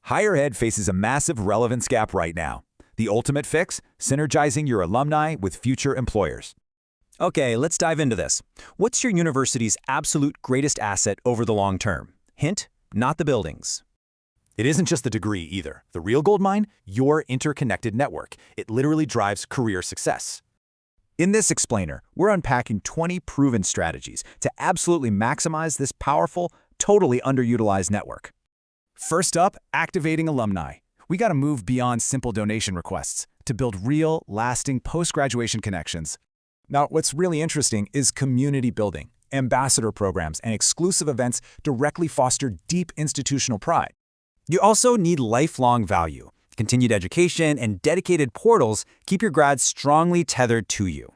Higher ed faces a massive relevance gap right now. The ultimate fix? Synergizing your alumni with future employers. Okay, let's dive into this. What's your university's absolute greatest asset over the long term? Hint, not the buildings. It isn't just the degree either. The real gold mine? Your interconnected network. It literally drives career success. In this explainer, we're unpacking 20 proven strategies to absolutely maximize this powerful, totally underutilized network. First up, activating alumni. We got to move beyond simple donation requests to build real, lasting post-graduation connections. Now, what's really interesting is community building. Ambassador programs and exclusive events directly foster deep institutional pride. You also need lifelong value. Continued education and dedicated portals keep your grads strongly tethered to you.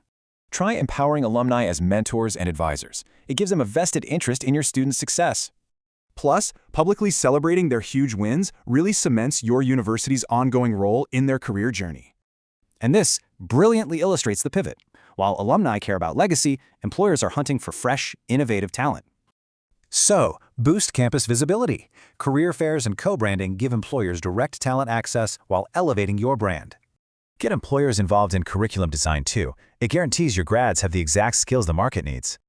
Try empowering alumni as mentors and advisors. It gives them a vested interest in your students' success. Plus, publicly celebrating their huge wins really cements your university's ongoing role in their career journey. And this brilliantly illustrates the pivot. While alumni care about legacy, employers are hunting for fresh, innovative talent. So, boost campus visibility. Career fairs and co-branding give employers direct talent access while elevating your brand. Get employers involved in curriculum design too. It guarantees your grads have the exact skills the market needs.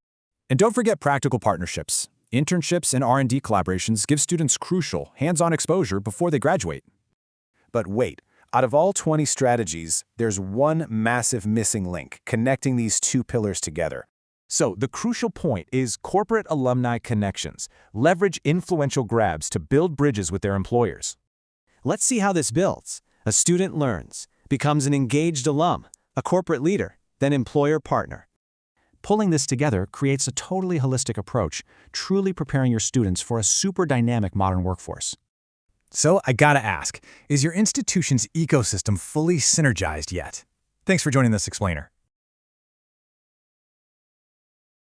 And don't forget practical partnerships. Internships and R&D collaborations give students crucial, hands-on exposure before they graduate. But wait, out of all 20 strategies, there's one massive missing link connecting these two pillars together. So the crucial point is corporate alumni connections. Leverage influential grabs to build bridges with their employers. Let's see how this builds. A student learns, becomes an engaged alum, a corporate leader, then employer partner. Pulling this together creates a totally holistic approach, truly preparing your students for a super dynamic modern workforce. So I gotta ask, is your institution's ecosystem fully synergized yet? Thanks for joining this explainer.